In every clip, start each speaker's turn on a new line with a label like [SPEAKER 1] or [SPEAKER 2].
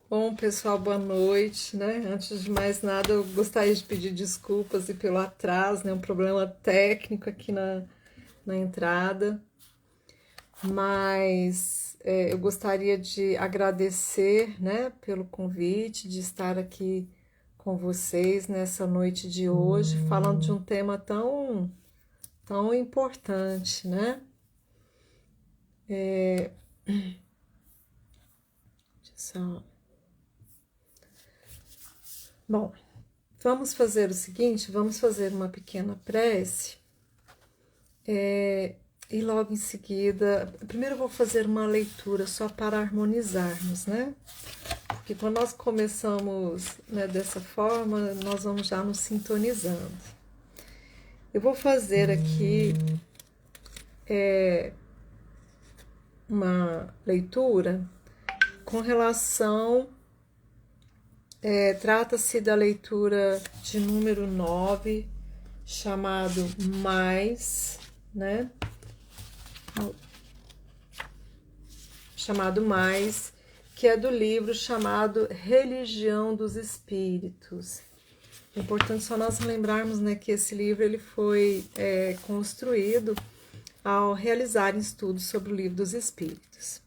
[SPEAKER 1] Bom, pessoal, boa noite, né? Antes de mais nada, eu gostaria de pedir desculpas e pelo atraso, né? Um problema técnico aqui na entrada, mas eu gostaria de agradecer, né, pelo convite de estar aqui com vocês nessa noite de hoje, falando de um tema tão importante, né? Só... Bom, vamos fazer o seguinte, vamos fazer uma pequena prece. E logo em seguida, primeiro eu vou fazer uma leitura só para harmonizarmos, né? Porque quando nós começamos, né, dessa forma, nós vamos já nos sintonizando. Eu vou fazer aqui uma leitura com relação. Trata-se da leitura de número 9, chamado Mais, né? Chamado Mais, que é do livro chamado Religião dos Espíritos. É importante só nós lembrarmos, né, que esse livro ele foi construído ao realizar estudos sobre o livro dos Espíritos.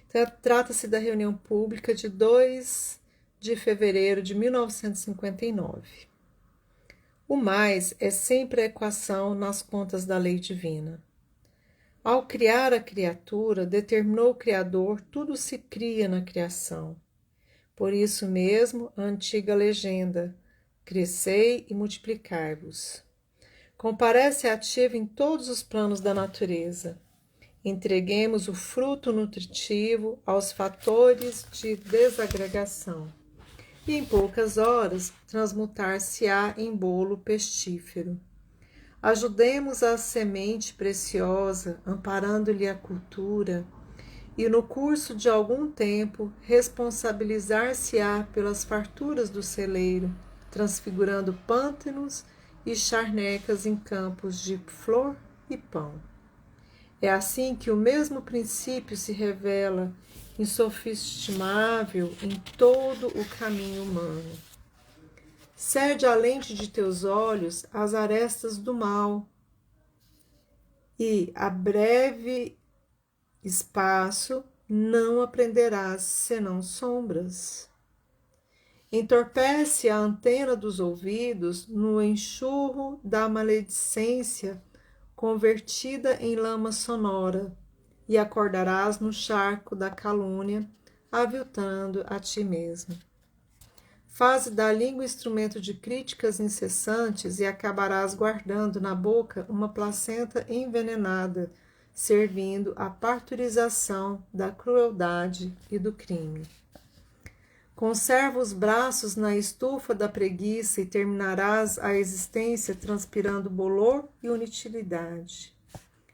[SPEAKER 1] Então, trata-se da reunião pública de 2 de fevereiro de 1959. O mais é sempre a equação nas contas da lei divina. Ao criar a criatura, determinou o Criador, tudo se cria na criação. Por isso mesmo, a antiga legenda, crescei e multiplicai-vos. Comparece ativa em todos os planos da natureza. Entreguemos o fruto nutritivo aos fatores de desagregação, e em poucas horas transmutar-se-á em bolo pestífero. Ajudemos a semente preciosa, amparando-lhe a cultura, e no curso de algum tempo responsabilizar-se-á pelas farturas do celeiro, transfigurando pântanos e charnecas em campos de flor e pão. É assim que o mesmo princípio se revela insofistimável em todo o caminho humano. Cede a lente de teus olhos as arestas do mal, e a breve espaço não aprenderás senão sombras. Entorpece a antena dos ouvidos no enxurro da maledicência convertida em lama sonora, e acordarás no charco da calúnia, aviltando a ti mesmo. Faze da língua instrumento de críticas incessantes e acabarás guardando na boca uma placenta envenenada, servindo à parturização da crueldade e do crime. Conserva os braços na estufa da preguiça e terminarás a existência transpirando bolor e inutilidade.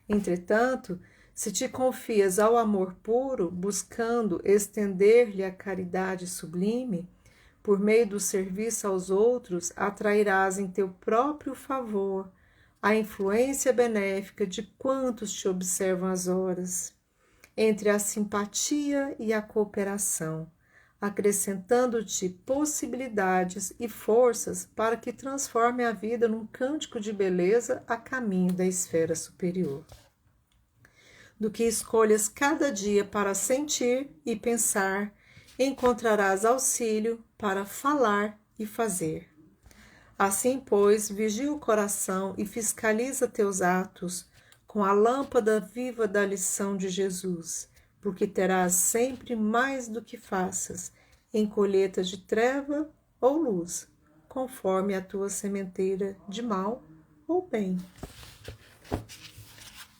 [SPEAKER 1] Entretanto, se te confias ao amor puro, buscando estender-lhe a caridade sublime, por meio do serviço aos outros, atrairás em teu próprio favor a influência benéfica de quantos te observam às horas, entre a simpatia e a cooperação, acrescentando-te possibilidades e forças para que transforme a vida num cântico de beleza a caminho da esfera superior. Do que escolhas cada dia para sentir e pensar, encontrarás auxílio para falar e fazer. Assim, pois, vigia o coração e fiscaliza teus atos com a lâmpada viva da lição de Jesus, porque terás sempre mais do que faças, em colheita de treva ou luz, conforme a tua sementeira de mal ou bem.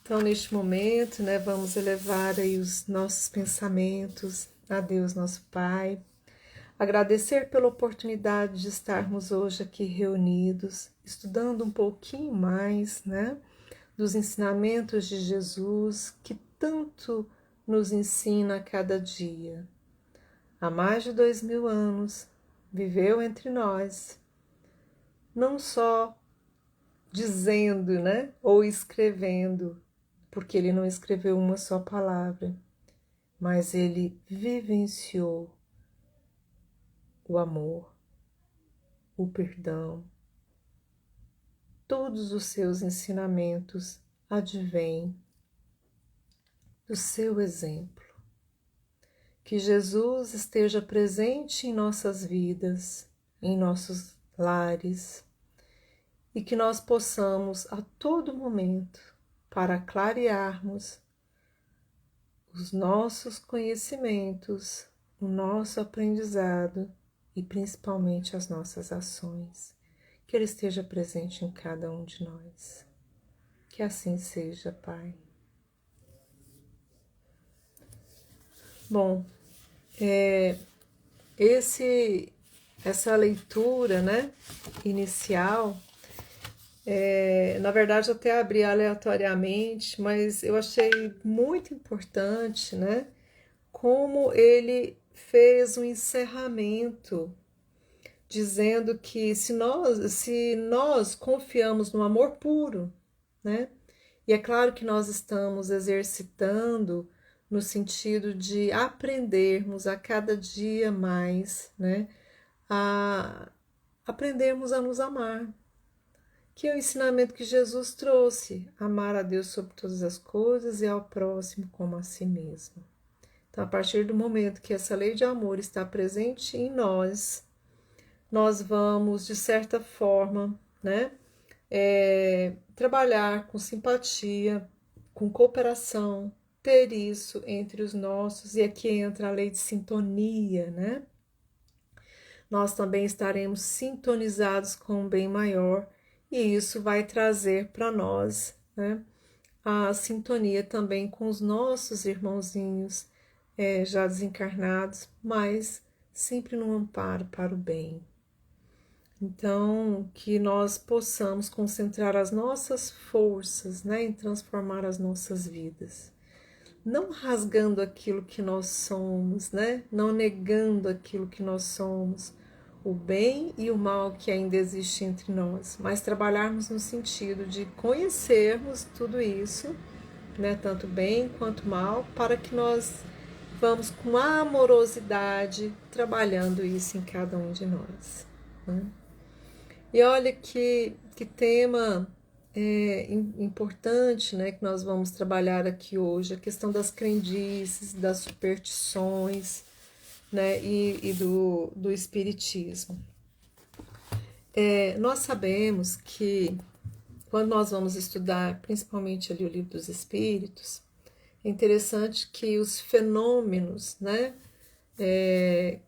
[SPEAKER 1] Então, neste momento, né, vamos elevar aí os nossos pensamentos a Deus, nosso Pai. Agradecer pela oportunidade de estarmos hoje aqui reunidos, estudando um pouquinho mais, né, dos ensinamentos de Jesus, que tanto nos ensina a cada dia. Há mais de 2000 anos, viveu entre nós, não só dizendo, né, ou escrevendo, porque ele não escreveu uma só palavra, mas ele vivenciou o amor, o perdão. Todos os seus ensinamentos advêm do seu exemplo. Que Jesus esteja presente em nossas vidas, em nossos lares, e que nós possamos a todo momento, para clarearmos os nossos conhecimentos, o nosso aprendizado e principalmente as nossas ações, que Ele esteja presente em cada um de nós. Que assim seja, Pai. Bom, essa leitura, né, inicial, na verdade eu até abri aleatoriamente, mas eu achei muito importante, né, como ele fez um encerramento, dizendo que se nós confiamos no amor puro, né, e é claro que nós estamos exercitando no sentido de aprendermos a cada dia mais, né, a aprendermos a nos amar, que é o ensinamento que Jesus trouxe, amar a Deus sobre todas as coisas e ao próximo como a si mesmo. Então, a partir do momento que essa lei de amor está presente em nós, nós vamos, de certa forma, né, trabalhar com simpatia, com cooperação, ter isso entre os nossos, e aqui entra a lei de sintonia, né? Nós também estaremos sintonizados com um bem maior, e isso vai trazer para nós, né, a sintonia também com os nossos irmãozinhos já desencarnados, mas sempre no amparo para o bem. Então, que nós possamos concentrar as nossas forças, né, em transformar as nossas vidas. Não rasgando aquilo que nós somos, né? Não negando aquilo que nós somos, o bem e o mal que ainda existe entre nós, mas trabalharmos no sentido de conhecermos tudo isso, né? Tanto bem quanto mal, para que nós vamos com amorosidade trabalhando isso em cada um de nós, né? E olha que tema importante, né, que nós vamos trabalhar aqui hoje, a questão das crendices, das superstições, né, e do espiritismo. Nós sabemos que quando nós vamos estudar, principalmente ali o Livro dos Espíritos, é interessante que os fenômenos, né,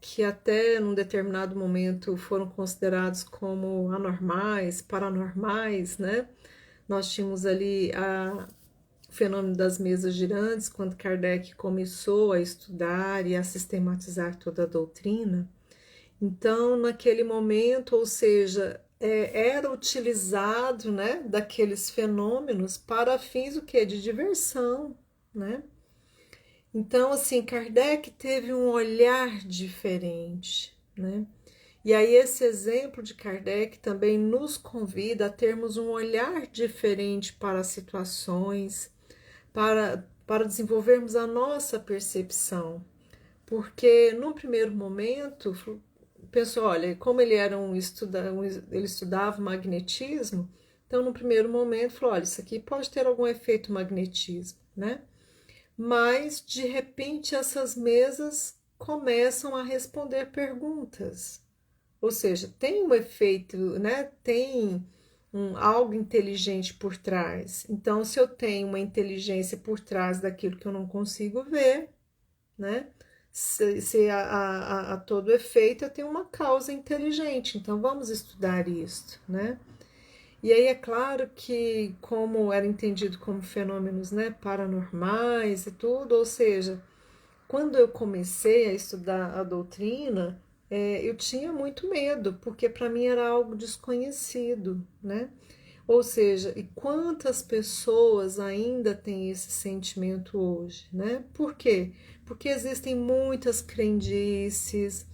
[SPEAKER 1] que até num determinado momento foram considerados como anormais, paranormais, né? Nós tínhamos ali o fenômeno das mesas girantes, quando Kardec começou a estudar e a sistematizar toda a doutrina. Então, naquele momento, ou seja, era utilizado, né, daqueles fenômenos para fins o quê? De diversão, né? Então, assim, Kardec teve um olhar diferente, né? E aí esse exemplo de Kardec também nos convida a termos um olhar diferente para as situações, para desenvolvermos a nossa percepção. Porque no primeiro momento, pensou, olha, como ele era ele estudava magnetismo, então no primeiro momento falou, olha, isso aqui pode ter algum efeito magnetismo, né? Mas de repente essas mesas começam a responder perguntas. Ou seja, tem um efeito, né? Tem algo inteligente por trás. Então, se eu tenho uma inteligência por trás daquilo que eu não consigo ver, né? Se a todo efeito eu tenho uma causa inteligente. Então, vamos estudar isso, né? E aí é claro que, como era entendido como fenômenos, né, paranormais e tudo, ou seja, quando eu comecei a estudar a doutrina, eu tinha muito medo, porque para mim era algo desconhecido, né? Ou seja, e quantas pessoas ainda têm esse sentimento hoje, né? Por quê? Porque existem muitas crendices,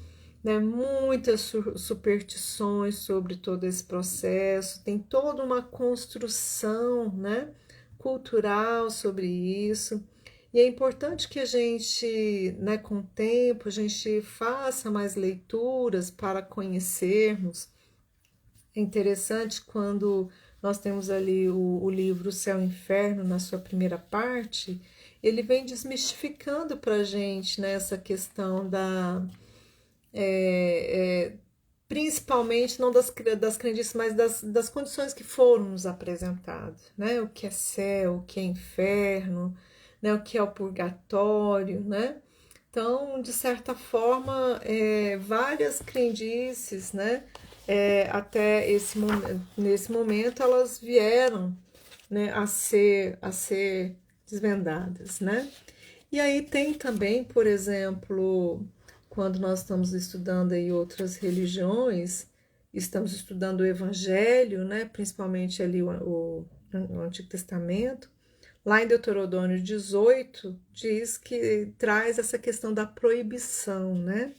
[SPEAKER 1] né, muitas superstições sobre todo esse processo, tem toda uma construção, né, cultural sobre isso. E é importante que a gente, né, com o tempo, a gente faça mais leituras para conhecermos. É interessante quando nós temos ali o livro Céu e Inferno, na sua primeira parte, ele vem desmistificando para a gente, né, essa questão é, é, principalmente não das crendices, mas das condições que foram nos apresentadas, né? O que é céu, o que é inferno, né? O que é o purgatório, né? Então, de certa forma, várias crendices, né? Até nesse momento, elas vieram, né, a ser desvendadas, né? E aí tem também, por exemplo, quando nós estamos estudando aí outras religiões, estamos estudando o Evangelho, né, principalmente ali o Antigo Testamento, lá em Deuteronômio 18, diz que traz essa questão da proibição, né?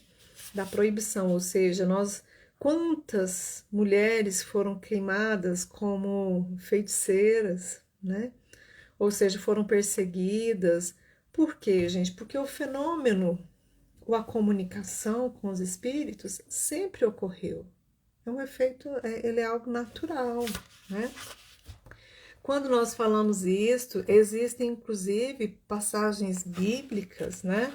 [SPEAKER 1] Da proibição, ou seja, quantas mulheres foram queimadas como feiticeiras, né? Ou seja, foram perseguidas. Por quê, gente? Porque o fenômeno, ou a comunicação com os espíritos sempre ocorreu. É um efeito, ele é algo natural, né? Quando nós falamos isto, existem inclusive passagens bíblicas, né?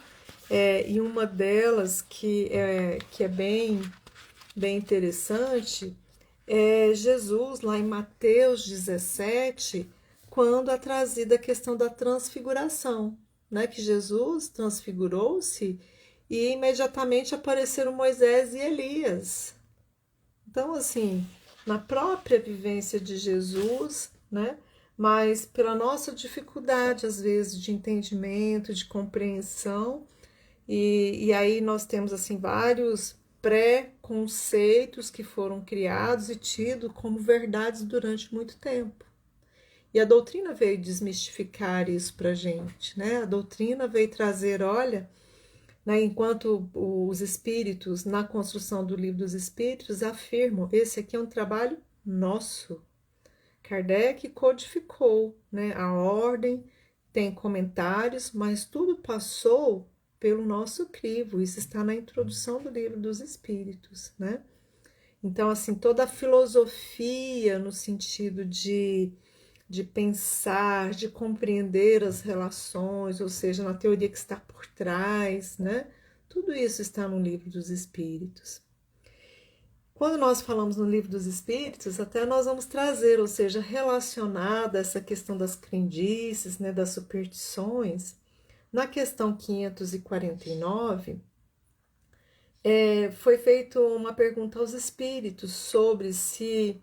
[SPEAKER 1] E uma delas que é bem interessante é Jesus, lá em Mateus 17, quando é trazida a questão da transfiguração, né? Que Jesus transfigurou-se e imediatamente apareceram Moisés e Elias. Então, assim, na própria vivência de Jesus, né? Mas pela nossa dificuldade, às vezes, de entendimento, de compreensão, e aí nós temos, assim, vários pré-conceitos que foram criados e tidos como verdades durante muito tempo. E a doutrina veio desmistificar isso para a gente, né? A doutrina veio trazer, olha, né, enquanto os espíritos, na construção do livro dos espíritos, afirmam, esse aqui é um trabalho nosso. Kardec codificou, né, a ordem, tem comentários, mas tudo passou pelo nosso crivo. Isso está na introdução do livro dos espíritos, né? Então, assim, toda a filosofia no sentido de pensar, de compreender as relações, ou seja, na teoria que está por trás, né? Tudo isso está no livro dos Espíritos. Quando nós falamos no livro dos Espíritos, até nós vamos trazer, ou seja, relacionada essa questão das crendices, né, das superstições, na questão 549, foi feita uma pergunta aos espíritos sobre se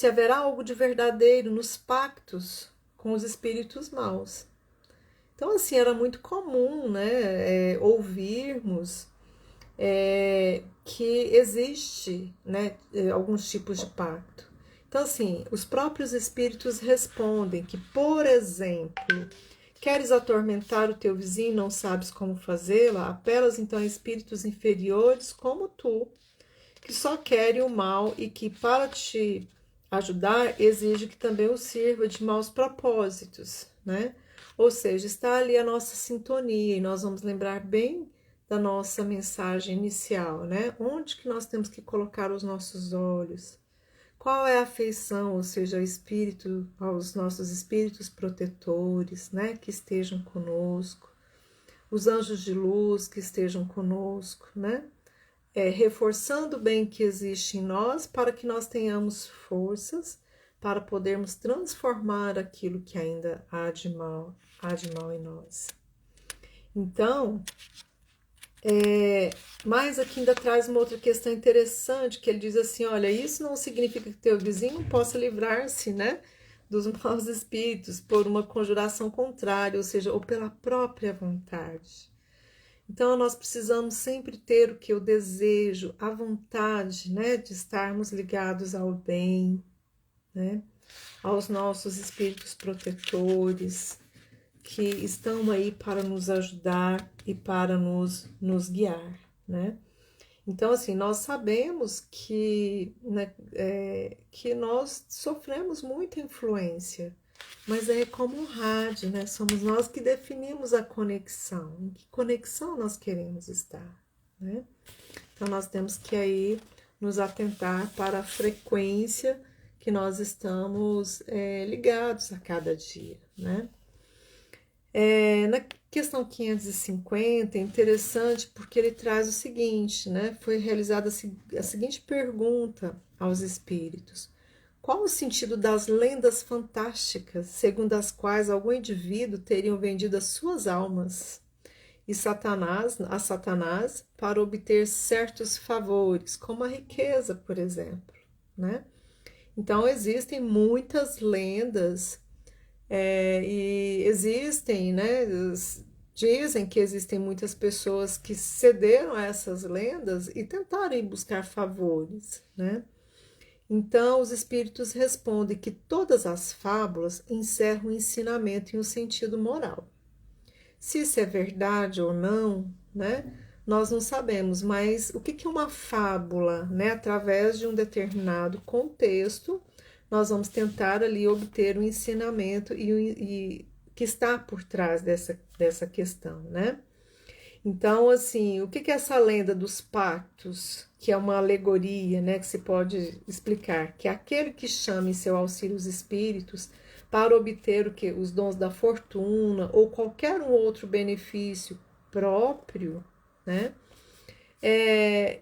[SPEAKER 1] haverá algo de verdadeiro nos pactos com os espíritos maus. Então, assim, era muito comum, né, ouvirmos que existe, né, alguns tipos de pacto. Então, assim, os próprios espíritos respondem que, por exemplo, queres atormentar o teu vizinho e não sabes como fazê-la? Apelas então a espíritos inferiores como tu, que só querem o mal e que, para te ajudar, exige que também o sirva de maus propósitos, né? Ou seja, está ali a nossa sintonia e nós vamos lembrar bem da nossa mensagem inicial, né? Onde que nós temos que colocar os nossos olhos? Qual é a afeição, ou seja, aos nossos espíritos protetores, né? Que estejam conosco, os anjos de luz que estejam conosco, né? Reforçando o bem que existe em nós para que nós tenhamos forças para podermos transformar aquilo que ainda há de mal em nós. Então, mas aqui ainda traz uma outra questão interessante, que ele diz assim, olha, isso não significa que teu vizinho possa livrar-se, né, dos maus espíritos por uma conjuração contrária, ou seja, ou pela própria vontade. Então, nós precisamos sempre ter o que eu desejo, a vontade, né, de estarmos ligados ao bem, né, aos nossos espíritos protetores, que estão aí para nos ajudar e para nos guiar, né. Então, assim, nós sabemos que, né, que nós sofremos muita influência mas é como um rádio, né? Somos nós que definimos a conexão, em que conexão nós queremos estar, né? Então, nós temos que aí nos atentar para a frequência que nós estamos ligados a cada dia, né? Na questão 550 é interessante porque ele traz o seguinte, né? Foi realizada a seguinte pergunta aos espíritos: qual o sentido das lendas fantásticas, segundo as quais algum indivíduo teriam vendido as suas almas e a Satanás para obter certos favores, como a riqueza, por exemplo, né? Então existem muitas lendas e existem, né? Dizem que existem muitas pessoas que cederam a essas lendas e tentaram ir buscar favores, né? Então, os espíritos respondem que todas as fábulas encerram o ensinamento em um sentido moral. Se isso é verdade ou não, né? Nós não sabemos, mas o que é uma fábula, né? Através de um determinado contexto, nós vamos tentar ali obter o ensinamento e que está por trás dessa questão, né? Então, assim, o que é essa lenda dos pactos, que é uma alegoria, né, que se pode explicar, que é aquele que chama em seu auxílio os espíritos para obter o que? Os dons da fortuna ou qualquer um outro benefício próprio, né?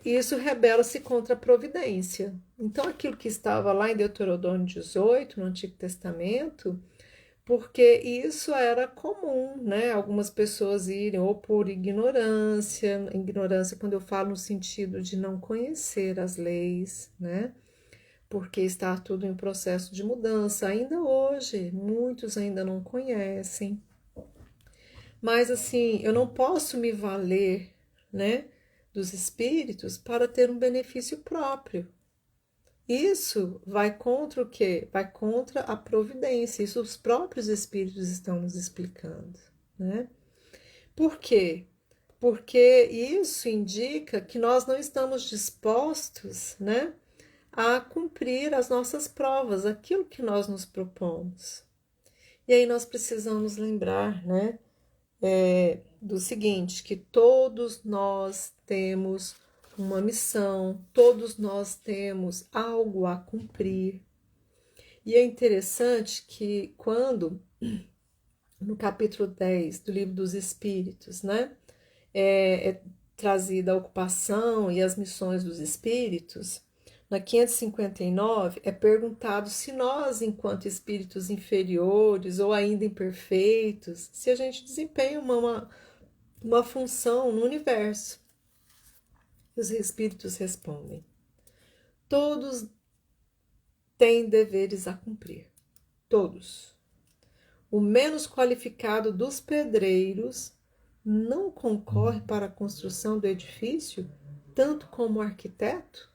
[SPEAKER 1] Isso rebela-se contra a providência. Então, aquilo que estava lá em Deuteronômio 18, no Antigo Testamento, porque isso era comum, né? Algumas pessoas irem ou por ignorância quando eu falo no sentido de não conhecer as leis, né? Porque está tudo em processo de mudança. Ainda hoje, muitos ainda não conhecem. Mas assim, eu não posso me valer, né, dos espíritos para ter um benefício próprio. Isso vai contra o quê? Vai contra a providência. Isso os próprios espíritos estão nos explicando, né? Por quê? Porque isso indica que nós não estamos dispostos, né, a cumprir as nossas provas, aquilo que nós nos propomos. E aí nós precisamos lembrar, né, do seguinte, que todos nós temos uma missão, todos nós temos algo a cumprir. E é interessante que quando, no capítulo 10 do Livro dos Espíritos, né, é trazida a ocupação e as missões dos espíritos, na 559 é perguntado se nós, enquanto espíritos inferiores ou ainda imperfeitos, se a gente desempenha uma função no universo. E os espíritos respondem: todos têm deveres a cumprir, todos. O menos qualificado dos pedreiros não concorre para a construção do edifício, tanto como o arquiteto?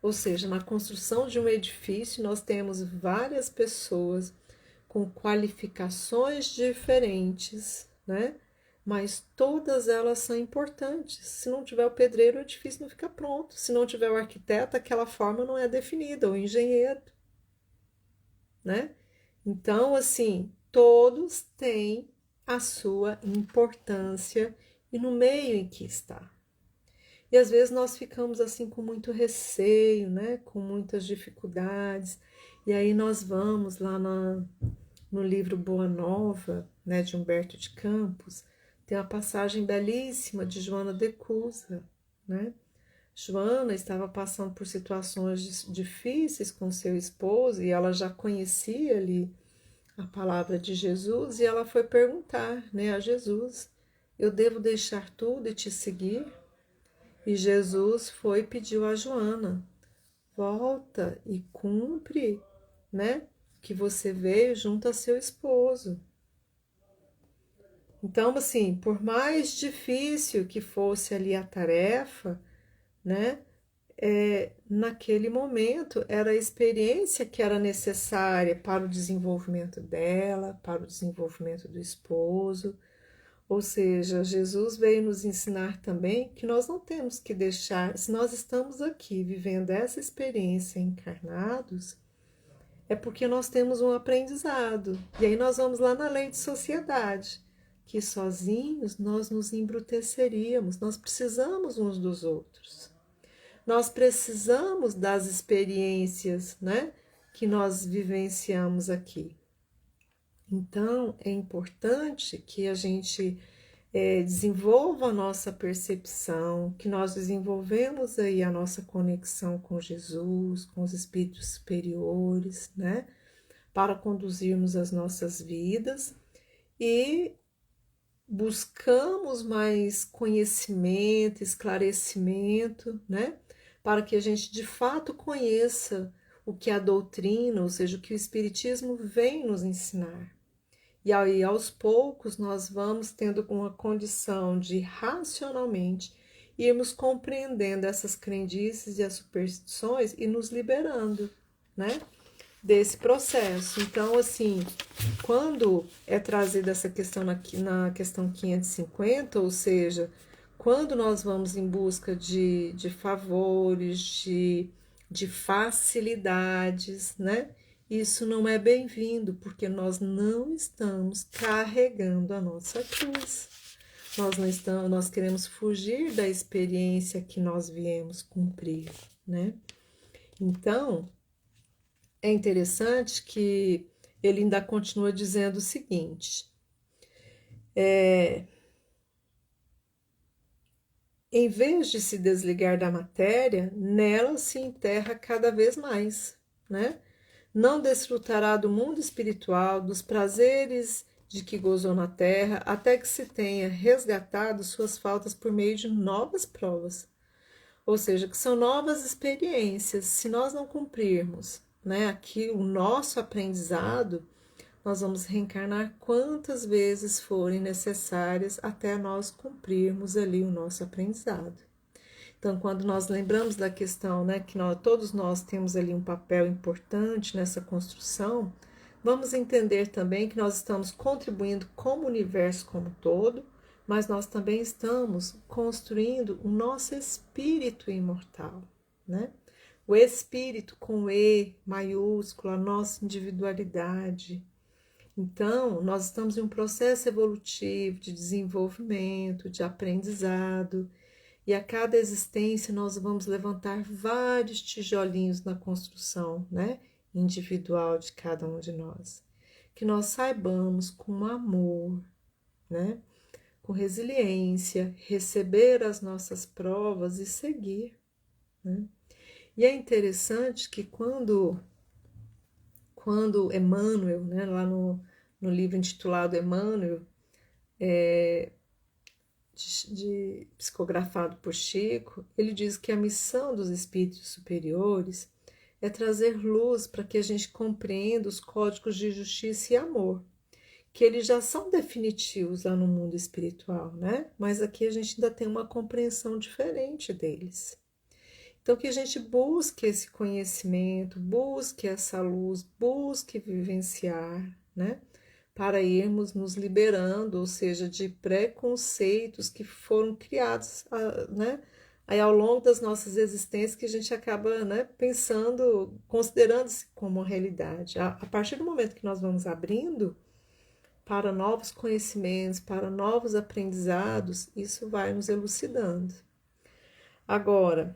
[SPEAKER 1] Ou seja, na construção de um edifício, nós temos várias pessoas com qualificações diferentes, né? Mas todas elas são importantes. Se não tiver o pedreiro, o edifício não fica pronto. Se não tiver o arquiteto, aquela forma não é definida, ou o engenheiro, né? Então, assim, todos têm a sua importância e no meio em que está. E às vezes nós ficamos assim com muito receio, né? Com muitas dificuldades. E aí nós vamos lá no livro Boa Nova, né, de Humberto de Campos, tem uma passagem belíssima de Joana de Cusa, né? Joana estava passando por situações difíceis com seu esposo e ela já conhecia ali a palavra de Jesus e ela foi perguntar, né, a Jesus: eu devo deixar tudo e te seguir? E Jesus foi e pediu a Joana: volta e cumpre, né, que você veio junto a seu esposo. Então, assim, por mais difícil que fosse ali a tarefa, né, naquele momento era a experiência que era necessária para o desenvolvimento dela, para o desenvolvimento do esposo. Ou seja, Jesus veio nos ensinar também que nós não temos que deixar, se nós estamos aqui vivendo essa experiência encarnados, é porque nós temos um aprendizado. E aí nós vamos lá na lei de sociedade, que sozinhos nós nos embruteceríamos, nós precisamos uns dos outros. Nós precisamos das experiências, né, que nós vivenciamos aqui. Então, é importante que a gente desenvolva a nossa percepção, que nós desenvolvemos aí a nossa conexão com Jesus, com os espíritos superiores, né, para conduzirmos as nossas vidas e buscamos mais conhecimento, esclarecimento, né, para que a gente de fato conheça o que a doutrina, ou seja, o que o Espiritismo vem nos ensinar. E aí, aos poucos, nós vamos tendo uma condição de racionalmente irmos compreendendo essas crendices e as superstições e nos liberando, né, desse processo. Então, assim, quando é trazida essa questão na questão 550, ou seja, quando nós vamos em busca de favores, de facilidades, né? Isso não é bem-vindo, porque nós não estamos carregando a nossa cruz. Nós queremos fugir da experiência que nós viemos cumprir, né? Então, é interessante que ele ainda continua dizendo o seguinte: em vez de se desligar da matéria, nela se enterra cada vez mais, né? Não desfrutará do mundo espiritual, dos prazeres de que gozou na terra, até que se tenha resgatado suas faltas por meio de novas provas. Ou seja, que são novas experiências. Se nós não cumprirmos, né, aqui o nosso aprendizado, nós vamos reencarnar quantas vezes forem necessárias até nós cumprirmos ali o nosso aprendizado. Então, quando nós lembramos da questão, né, que todos nós temos ali um papel importante nessa construção, vamos entender também que nós estamos contribuindo como universo como um todo, mas nós também estamos construindo o nosso espírito imortal, né? O espírito com E maiúsculo, a nossa individualidade. Então, nós estamos em um processo evolutivo de desenvolvimento, de aprendizado, e a cada existência nós vamos levantar vários tijolinhos na construção, né, individual de cada um de nós. Que nós saibamos com amor, né, com resiliência, receber as nossas provas e seguir, né? E é interessante que quando Emmanuel, né, lá no livro intitulado Emmanuel, psicografado por Chico, ele diz que a missão dos espíritos superiores é trazer luz para que a gente compreenda os códigos de justiça e amor, que eles já são definitivos lá no mundo espiritual, né? Mas aqui a gente ainda tem uma compreensão diferente deles. Então, que a gente busque esse conhecimento, busque essa luz, busque vivenciar, né? Para irmos nos liberando, ou seja, de preconceitos que foram criados, né, aí ao longo das nossas existências, que a gente acaba, né, pensando, considerando-se como uma realidade. A partir do momento que nós vamos abrindo para novos conhecimentos, para novos aprendizados, isso vai nos elucidando. Agora,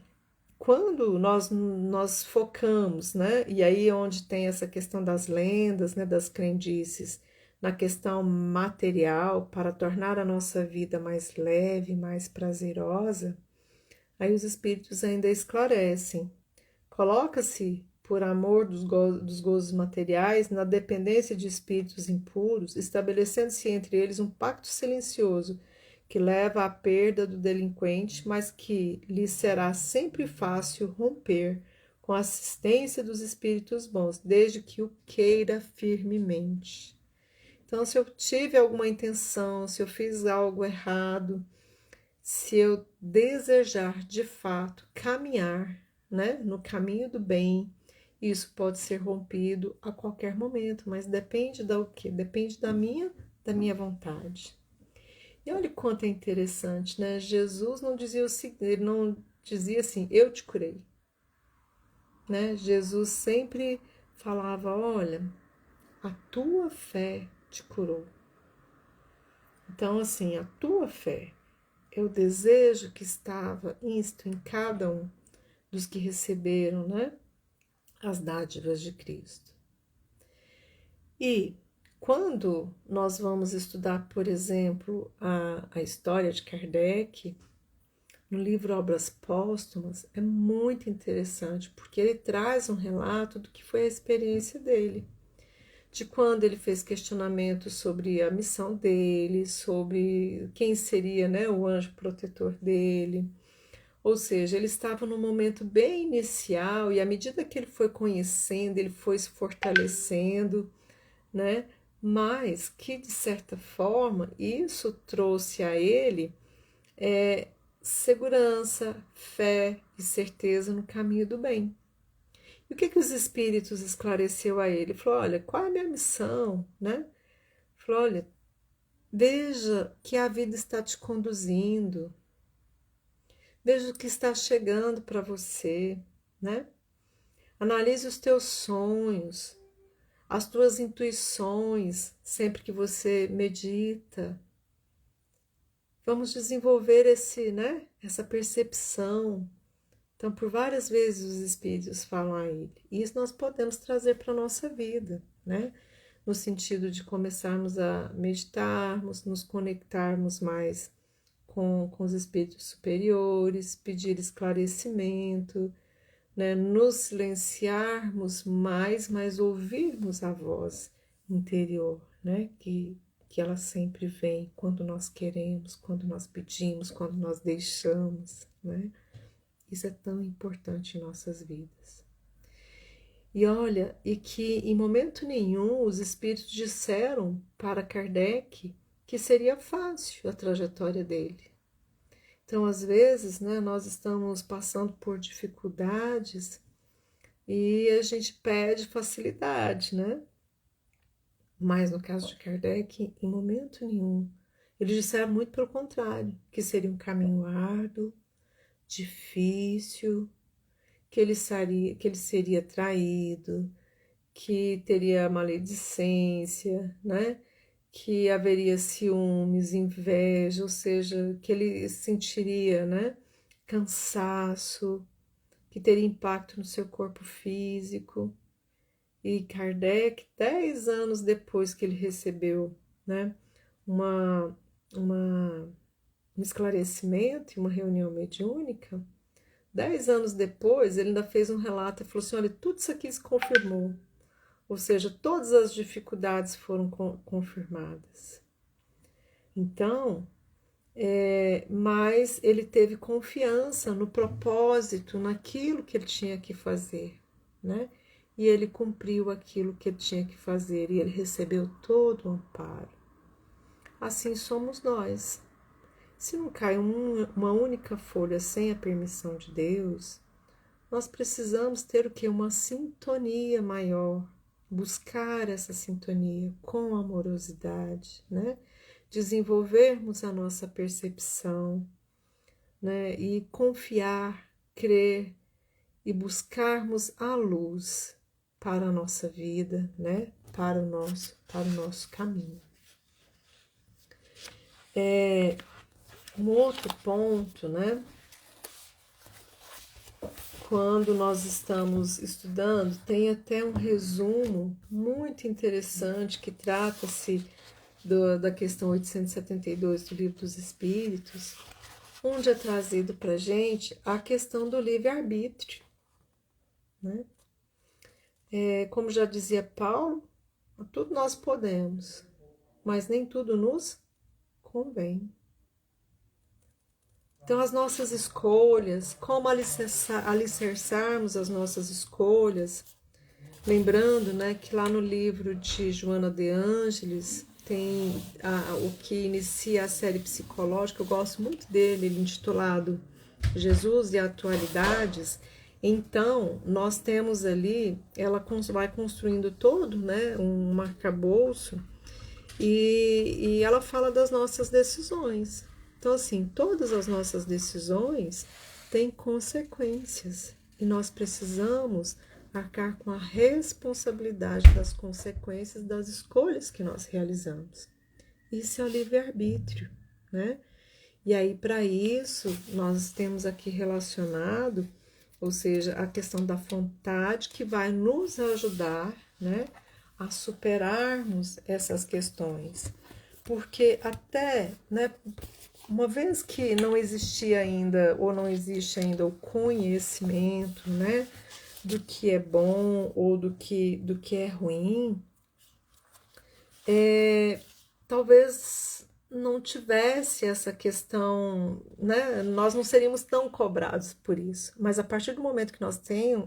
[SPEAKER 1] quando nós focamos, né, e aí é onde tem essa questão das lendas, né, das crendices, na questão material, para tornar a nossa vida mais leve, mais prazerosa, aí os espíritos ainda esclarecem. Coloca-se, por amor dos gozos materiais, na dependência de espíritos impuros, estabelecendo-se entre eles um pacto silencioso que leva à perda do delinquente, mas que lhe será sempre fácil romper com a assistência dos espíritos bons, desde que o queira firmemente. Então, se eu tive alguma intenção, se eu fiz algo errado, se eu desejar de fato caminhar, né, no caminho do bem, isso pode ser rompido a qualquer momento, mas depende da o quê? Depende da minha vontade. E olha quanto é interessante, né? Jesus não dizia ele não dizia assim, eu te curei, né? Jesus sempre falava: olha, a tua fé te curou. Então, assim, a tua fé é o desejo que estava isto em cada um dos que receberam, né, as dádivas de Cristo. E quando nós vamos estudar, por exemplo, a história de Kardec, no livro Obras Póstumas, é muito interessante, porque ele traz um relato do que foi a experiência dele, de quando ele fez questionamentos sobre a missão dele, sobre quem seria, né, o anjo protetor dele. Ou seja, ele estava num momento bem inicial e à medida que ele foi conhecendo, ele foi se fortalecendo, né? Mas que, de certa forma, isso trouxe a ele segurança, fé e certeza no caminho do bem. E o que os espíritos esclareceu a ele? Ele falou: olha, qual é a minha missão, né? Ele falou: olha, veja que a vida está te conduzindo, veja o que está chegando para você, né? Analise os teus sonhos, as tuas intuições, sempre que você medita. Vamos desenvolver essa percepção. Então, por várias vezes os espíritos falam a ele. E isso nós podemos trazer para a nossa vida, né? No sentido de começarmos a meditarmos, nos conectarmos mais com os espíritos superiores, pedir esclarecimento, né? Nos silenciarmos mais, mas ouvirmos a voz interior, né? Que ela sempre vem quando nós queremos, quando nós pedimos, quando nós deixamos, né? Isso é tão importante em nossas vidas. E olha, e que em momento nenhum os espíritos disseram para Kardec que seria fácil a trajetória dele. Então, às vezes, né, nós estamos passando por dificuldades e a gente pede facilidade, né? Mas no caso de Kardec, em momento nenhum, eles disseram muito pelo contrário, que seria um caminho árduo, difícil, que ele seria traído, que teria maledicência, né? Que haveria ciúmes, inveja, ou seja, que ele sentiria, né, cansaço, que teria impacto no seu corpo físico. E Kardec, 10 anos depois que ele recebeu, né, uma, um esclarecimento e uma reunião mediúnica, 10 anos depois, ele ainda fez um relato e falou assim: olha, tudo isso aqui se confirmou. Ou seja, todas as dificuldades foram confirmadas. Então, mas ele teve confiança no propósito, naquilo que ele tinha que fazer, né? E ele cumpriu aquilo que ele tinha que fazer e ele recebeu todo o amparo. Assim somos nós. Se não cai uma única folha sem a permissão de Deus, nós precisamos ter o quê? Uma sintonia maior, buscar essa sintonia com amorosidade, né? Desenvolvermos a nossa percepção, né? E confiar, crer e buscarmos a luz para a nossa vida, né? Para o nosso caminho. Um outro ponto, né? Quando nós estamos estudando, tem até um resumo muito interessante que trata-se da questão 872 do Livro dos Espíritos, onde é trazido para a gente a questão do livre-arbítrio, né? Como já dizia Paulo, tudo nós podemos, mas nem tudo nos convém. Então, as nossas escolhas, como alicerçarmos as nossas escolhas, lembrando, né, que lá no livro de Joana de Ângeles tem o que inicia a série psicológica, eu gosto muito dele, ele intitulado Jesus e Atualidades. Então, nós temos ali, ela vai construindo todo, né, um arcabouço, e ela fala das nossas decisões. Então, assim, todas as nossas decisões têm consequências e nós precisamos arcar com a responsabilidade das consequências das escolhas que nós realizamos. Isso é o livre-arbítrio, né? E aí, para isso, nós temos aqui relacionado, ou seja, a questão da vontade que vai nos ajudar, né, a superarmos essas questões. Porque até, né, uma vez que não existia ainda, ou não existe ainda o conhecimento, né, do que é bom ou do que é ruim, talvez não tivesse essa questão, né? Nós não seríamos tão cobrados por isso. Mas a partir do momento que nós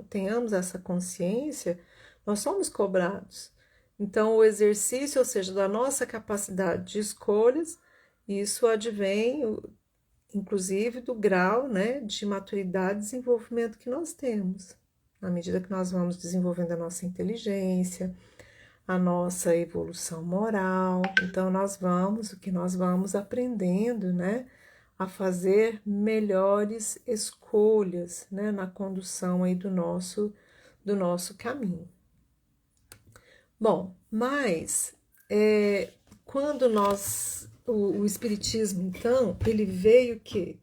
[SPEAKER 1] tenhamos essa consciência, nós somos cobrados. Então, o exercício, ou seja, da nossa capacidade de escolhas, isso advém, inclusive, do grau, né, de maturidade e desenvolvimento que nós temos. À medida que nós vamos desenvolvendo a nossa inteligência, a nossa evolução moral. Então, o que nós vamos aprendendo, né, a fazer melhores escolhas, né, na condução aí do nosso caminho. Bom, mas quando o Espiritismo, então, ele veio que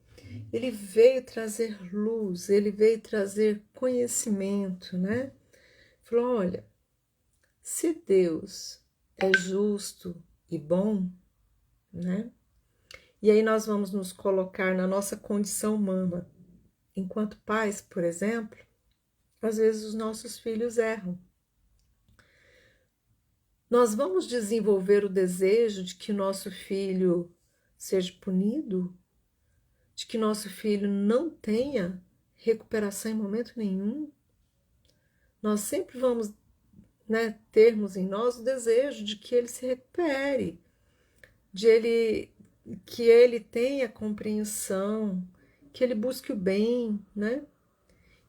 [SPEAKER 1] ele veio trazer luz, ele veio trazer conhecimento, né? Falou, olha, se Deus é justo e bom, né? E aí nós vamos nos colocar na nossa condição humana. Enquanto pais, por exemplo, às vezes os nossos filhos erram. Nós vamos desenvolver o desejo de que nosso filho seja punido, de que nosso filho não tenha recuperação em momento nenhum. Nós sempre vamos, né, termos em nós o desejo de que ele se recupere, que ele tenha compreensão, que ele busque o bem, né?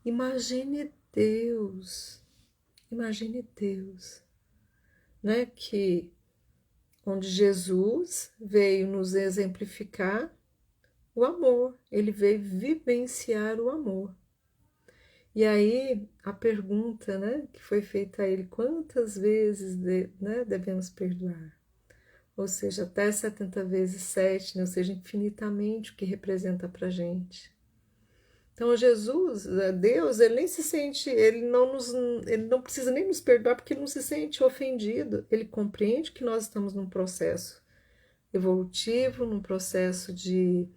[SPEAKER 1] Imagine Deus, né? Que onde Jesus veio nos exemplificar o amor, ele veio vivenciar o amor. E aí a pergunta, né, que foi feita a ele, quantas vezes né, devemos perdoar? Ou seja, até 70 vezes 7, né, ou seja, infinitamente o que representa para a gente. Então Jesus, Deus, ele nem se sente, ele não precisa nem nos perdoar porque ele não se sente ofendido, ele compreende que nós estamos num processo evolutivo, num processo de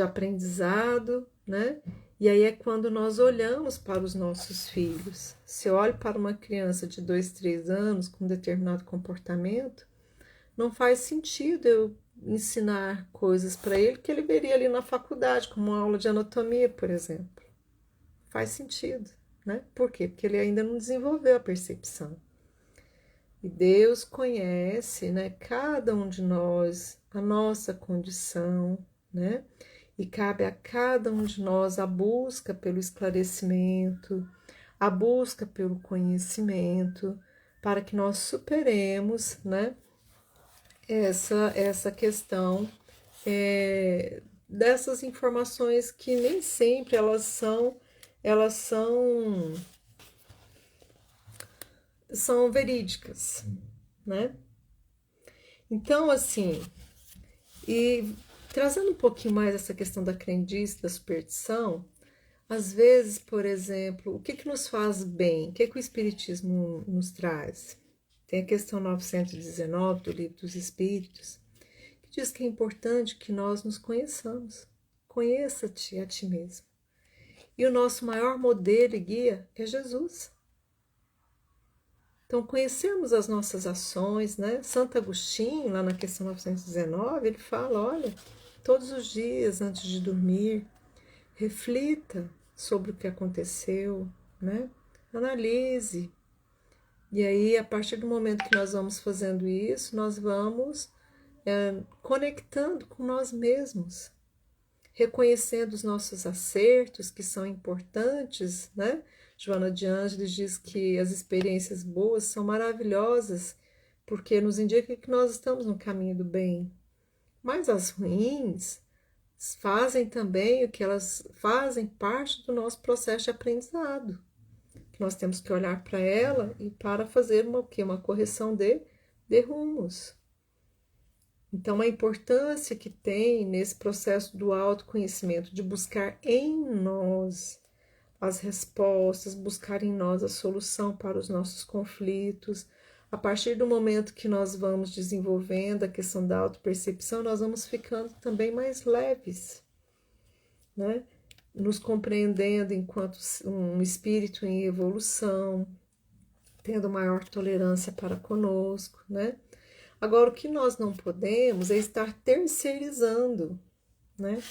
[SPEAKER 1] aprendizado, né? E aí é quando nós olhamos para os nossos filhos. Se eu olho para uma criança de 2, 3 anos com um determinado comportamento, não faz sentido eu ensinar coisas para ele que ele veria ali na faculdade, como uma aula de anatomia, por exemplo. Faz sentido, né? Por quê? Porque ele ainda não desenvolveu a percepção. E Deus conhece, né, cada um de nós, a nossa condição, né? E cabe a cada um de nós a busca pelo esclarecimento, a busca pelo conhecimento, para que nós superemos, né, essa questão dessas informações que nem sempre elas são verídicas, né? Então, assim, e trazendo um pouquinho mais essa questão da crendice, da superstição, às vezes, por exemplo, o que nos faz bem? O que o Espiritismo nos traz? Tem a questão 919 do Livro dos Espíritos, que diz que é importante que nós nos conheçamos. Conheça-te a ti mesmo. E o nosso maior modelo e guia é Jesus. Então, conhecermos as nossas ações, né? Santo Agostinho, lá na questão 919, ele fala, olha, todos os dias antes de dormir, reflita sobre o que aconteceu, né? Analise. E aí, a partir do momento que nós vamos fazendo isso, nós vamos conectando com nós mesmos, reconhecendo os nossos acertos, que são importantes, né? Joana de Ângeles diz que as experiências boas são maravilhosas, porque nos indica que nós estamos no caminho do bem. Mas as ruins fazem também o que elas fazem parte do nosso processo de aprendizado. que nós temos que olhar para ela e para fazer uma correção de rumos. Então, a importância que tem nesse processo do autoconhecimento, de buscar em nós as respostas, buscar em nós a solução para os nossos conflitos. A partir do momento que nós vamos desenvolvendo a questão da autopercepção, nós vamos ficando também mais leves, né? Nos compreendendo enquanto um espírito em evolução, tendo maior tolerância para conosco, né? Agora, o que nós não podemos é estar terceirizando, né?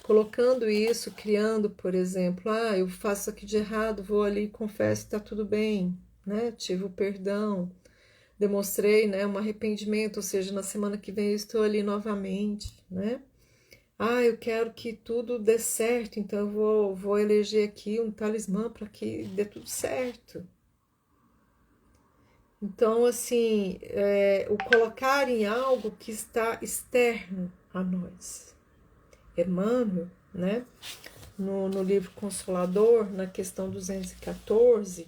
[SPEAKER 1] Colocando isso, criando, por exemplo, eu faço aqui de errado, vou ali, confesso, está tudo bem, né? Tive o perdão, demonstrei, né, um arrependimento, ou seja, na semana que vem eu estou ali novamente, né? Eu quero que tudo dê certo, então eu vou eleger aqui um talismã para que dê tudo certo. Então, assim, o colocar em algo que está externo a nós. Emmanuel, né, no livro Consolador, na questão 214,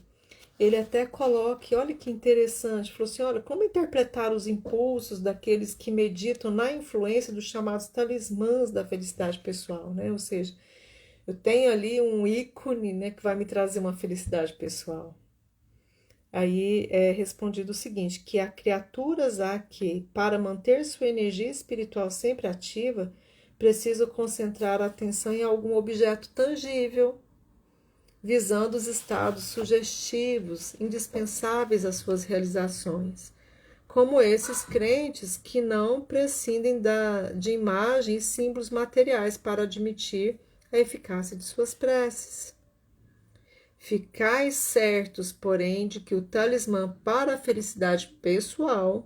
[SPEAKER 1] ele até coloca, e olha que interessante, falou assim, olha, como interpretar os impulsos daqueles que meditam na influência dos chamados talismãs da felicidade pessoal, né? Ou seja, eu tenho ali um ícone, né, que vai me trazer uma felicidade pessoal. Aí é respondido o seguinte, que há criaturas que, para manter sua energia espiritual sempre ativa, precisam concentrar a atenção em algum objeto tangível, visando os estados sugestivos, indispensáveis às suas realizações, como esses crentes que não prescindem de imagens e símbolos materiais para admitir a eficácia de suas preces. Ficais certos, porém, de que o talismã para a felicidade pessoal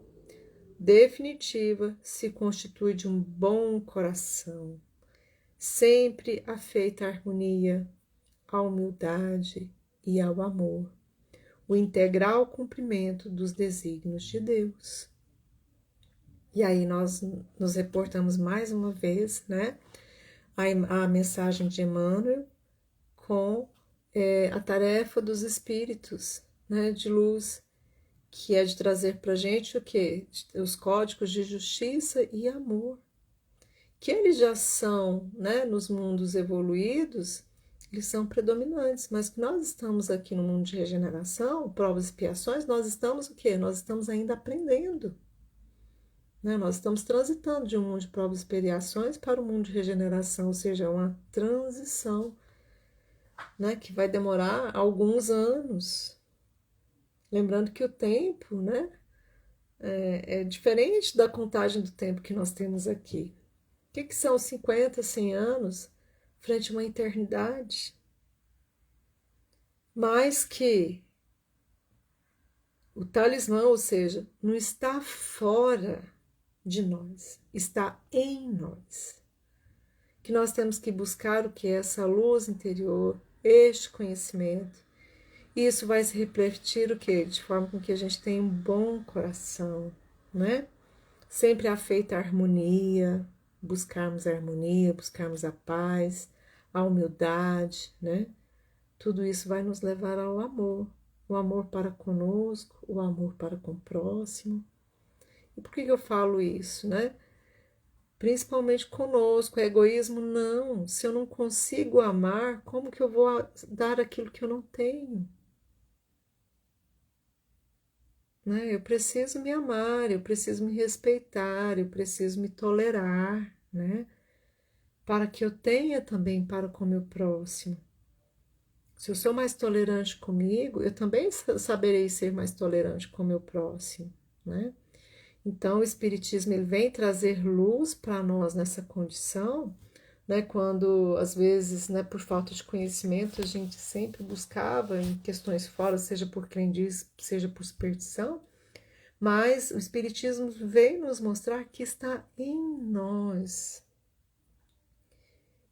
[SPEAKER 1] definitiva se constitui de um bom coração, sempre afeito à harmonia, à humildade e ao amor, o integral cumprimento dos desígnios de Deus. E aí nós nos reportamos mais uma vez, né, a mensagem de Emmanuel com a tarefa dos espíritos, né, de luz, que é de trazer para a gente o quê? Os códigos de justiça e amor, que eles já são, né, nos mundos evoluídos, eles são predominantes, mas que nós estamos aqui no mundo de regeneração, provas e expiações, nós estamos o quê? Nós estamos ainda aprendendo, né? Nós estamos transitando de um mundo de provas e expiações para o mundo de regeneração, ou seja, é uma transição, né, que vai demorar alguns anos. Lembrando que o tempo, né, é diferente da contagem do tempo que nós temos aqui. O que são 50, 100 anos frente a uma eternidade? Mas que o talismã, ou seja, não está fora de nós, está em nós. Que nós temos que buscar o que é essa luz interior, este conhecimento. E isso vai se refletir o quê? De forma com que a gente tenha um bom coração, né? Sempre afeito à harmonia, buscarmos a harmonia, buscarmos a paz, a humildade, né? Tudo isso vai nos levar ao amor. O amor para conosco, o amor para com o próximo. E por que eu falo isso, né? Principalmente conosco, egoísmo não. Se eu não consigo amar, como que eu vou dar aquilo que eu não tenho? Né? Eu preciso me amar, eu preciso me respeitar, eu preciso me tolerar, né? Para que eu tenha também para com o meu próximo. Se eu sou mais tolerante comigo, eu também saberei ser mais tolerante com o meu próximo, né? Então, o Espiritismo ele vem trazer luz para nós nessa condição, né? Quando, às vezes, né, por falta de conhecimento, a gente sempre buscava em questões fora, seja por crendice, seja por superstição, mas o Espiritismo veio nos mostrar que está em nós.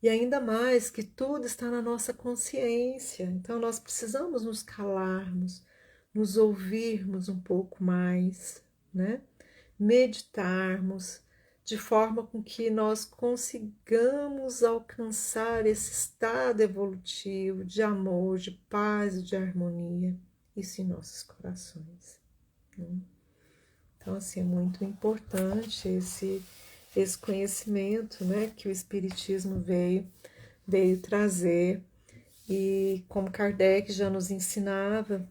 [SPEAKER 1] E ainda mais que tudo está na nossa consciência. Então, nós precisamos nos calarmos, nos ouvirmos um pouco mais, né? Meditarmos, de forma com que nós consigamos alcançar esse estado evolutivo de amor, de paz e de harmonia, isso em nossos corações, né? Então, assim, é muito importante esse conhecimento, né, que o Espiritismo veio trazer, e como Kardec já nos ensinava,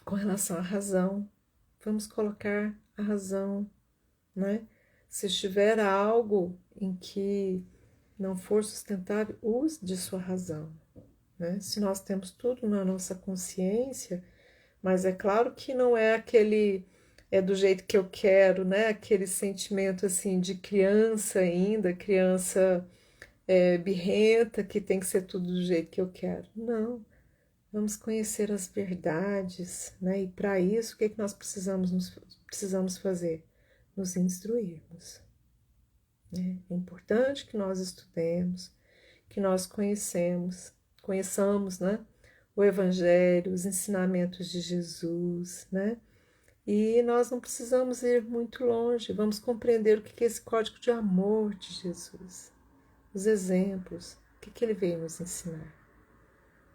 [SPEAKER 1] com relação à razão, vamos colocar a razão, né? Se estiver algo em que não for sustentável, use de sua razão, né? Se nós temos tudo na nossa consciência, mas é claro que não é aquele, é do jeito que eu quero, né? Aquele sentimento assim de criança ainda, criança birrenta, que tem que ser tudo do jeito que eu quero. Não, vamos conhecer as verdades, né? E para isso, o que nós precisamos fazer? Nos instruirmos, né? É importante que nós estudemos, que nós conheçamos, né? O Evangelho, os ensinamentos de Jesus, né? E nós não precisamos ir muito longe, vamos compreender o que é esse código de amor de Jesus, os exemplos, o que ele veio nos ensinar.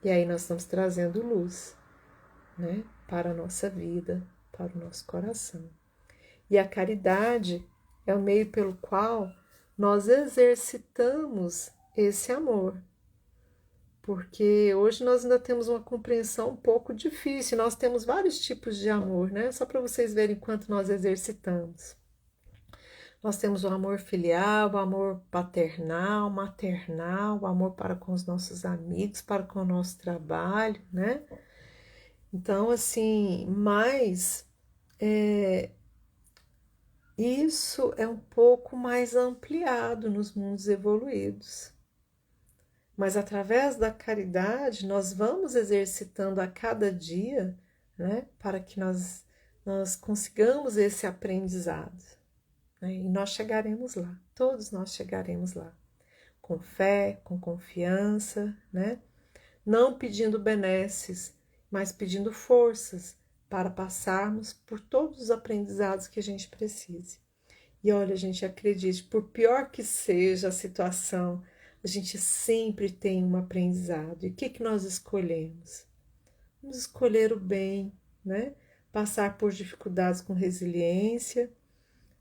[SPEAKER 1] E aí nós estamos trazendo luz, né? Para a nossa vida, para o nosso coração. E a caridade é o meio pelo qual nós exercitamos esse amor. Porque hoje nós ainda temos uma compreensão um pouco difícil, nós temos vários tipos de amor, né? Só para vocês verem quanto nós exercitamos. Nós temos o amor filial, o amor paternal, maternal, o amor para com os nossos amigos, para com o nosso trabalho, né? Então, assim, isso é um pouco mais ampliado nos mundos evoluídos. Mas através da caridade, nós vamos exercitando a cada dia, né, para que nós consigamos esse aprendizado, né, e nós chegaremos lá, todos nós chegaremos lá, com fé, com confiança, né, não pedindo benesses, mas pedindo forças para passarmos por todos os aprendizados que a gente precise. E olha, gente, acredite, por pior que seja a situação, a gente sempre tem um aprendizado. E o que nós escolhemos? Vamos escolher o bem, né? Passar por dificuldades com resiliência,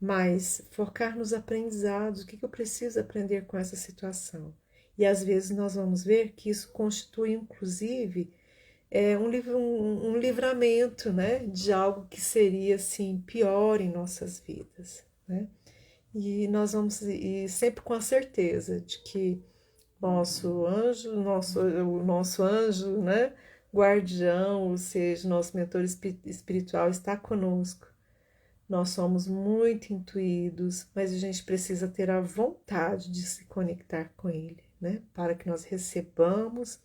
[SPEAKER 1] mas focar nos aprendizados. O que eu preciso aprender com essa situação? E às vezes nós vamos ver que isso constitui, inclusive, um livramento, né? De algo que seria, assim, pior em nossas vidas, né? E nós vamos ir sempre com a certeza de que o nosso anjo, né, guardião, ou seja, nosso mentor espiritual está conosco. Nós somos muito intuídos, mas a gente precisa ter a vontade de se conectar com ele, né, para que nós recebamos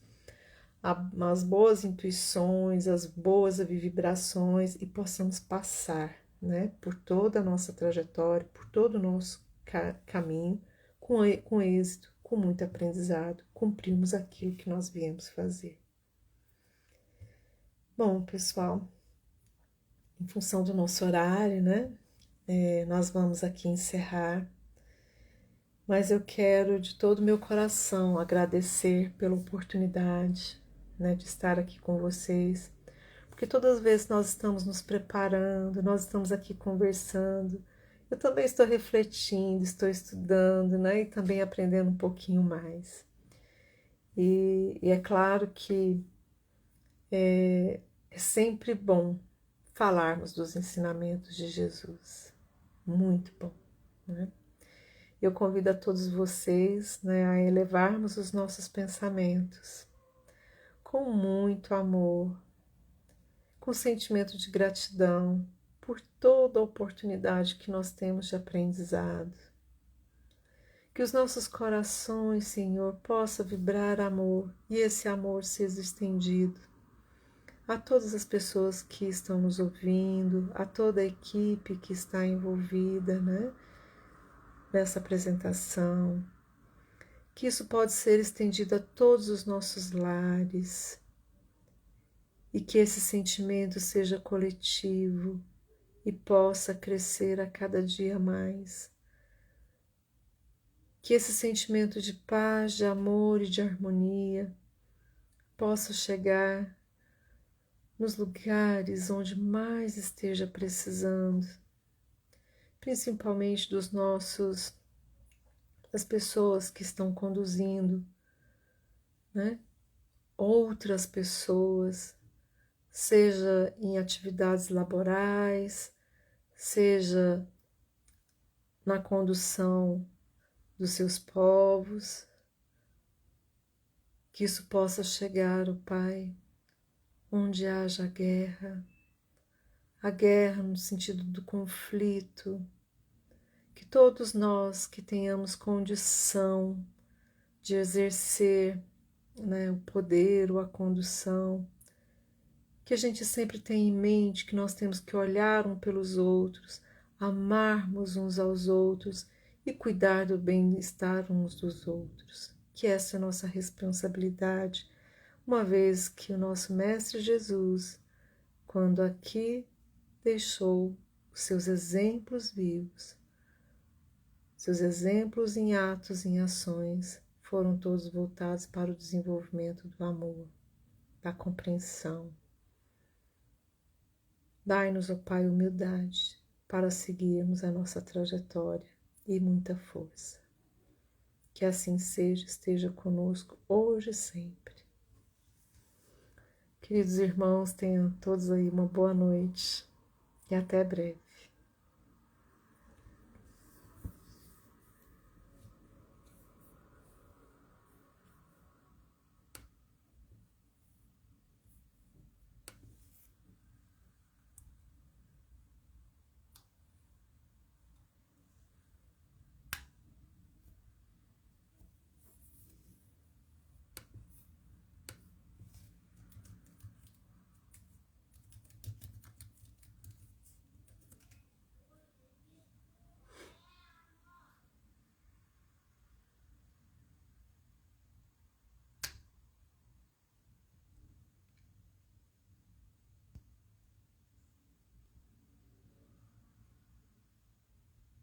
[SPEAKER 1] as boas intuições, as boas vibrações e possamos passar, né, por toda a nossa trajetória, por todo o nosso caminho, com êxito, com muito aprendizado, cumprimos aquilo que nós viemos fazer. Bom, pessoal, em função do nosso horário, né, nós vamos aqui encerrar, mas eu quero de todo o meu coração agradecer pela oportunidade, né, de estar aqui com vocês, porque todas as vezes nós estamos nos preparando, nós estamos aqui conversando, eu também estou refletindo, estou estudando, né, e também aprendendo um pouquinho mais. E é claro que é sempre bom falarmos dos ensinamentos de Jesus, muito bom, né? Eu convido a todos vocês, né, a elevarmos os nossos pensamentos com muito amor, com sentimento de gratidão por toda a oportunidade que nós temos de aprendizado. Que os nossos corações, Senhor, possa vibrar amor e esse amor seja estendido a todas as pessoas que estão nos ouvindo, a toda a equipe que está envolvida, né, nessa apresentação. Que isso pode ser estendido a todos os nossos lares e que esse sentimento seja coletivo e possa crescer a cada dia mais. Que esse sentimento de paz, de amor e de harmonia possa chegar nos lugares onde mais esteja precisando, principalmente das pessoas que estão conduzindo, né? Outras pessoas, seja em atividades laborais, seja na condução dos seus povos, que isso possa chegar, ó Pai, onde haja a guerra no sentido do conflito, que todos nós que tenhamos condição de exercer, né, o poder ou a condução, que a gente sempre tenha em mente que nós temos que olhar um pelos outros, amarmos uns aos outros e cuidar do bem-estar uns dos outros. Que essa é a nossa responsabilidade, uma vez que o nosso Mestre Jesus, quando aqui deixou os seus exemplos vivos, seus exemplos em atos, em ações, foram todos voltados para o desenvolvimento do amor, da compreensão. Dai-nos, ó Pai, humildade para seguirmos a nossa trajetória e muita força. Que assim seja, esteja conosco hoje e sempre. Queridos irmãos, tenham todos aí uma boa noite e até breve.